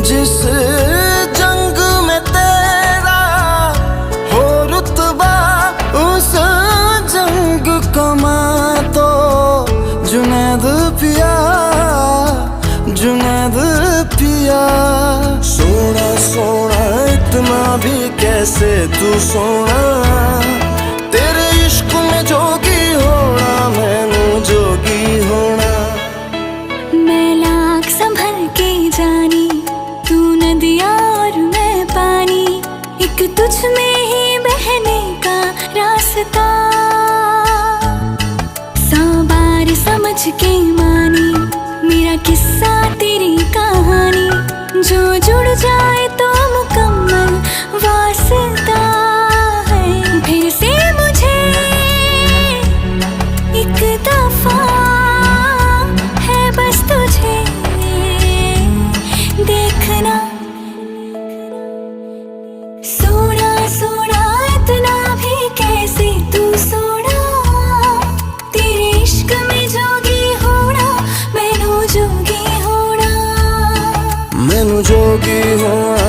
जिस जंग में तेरा हो रुतबा, उस जंग को मैं तो जुनैद पिया, जुनैद पिया। सोना सोना इतना भी कैसे तू सोना, तेरे इश्क में जोगी होना, मैनू जोगी होना। मैं लाख संभल के जानी, तू नदिया और मैं पानी, एक तुझ में ही बहने का रास्ता। 100 बार समझ के मानी मेरा किस्सा तेरी कहानी, जो जुड़ जाए तो मुकम्मल वास्ता है। फिर से मुझे एक दफा है बस तुझे देखना। सोना सोना इतना भी कैसे तू सोना, तेरे इश्क में जोगी होना, मैनू जोगी होना, मैनू जोगी होना।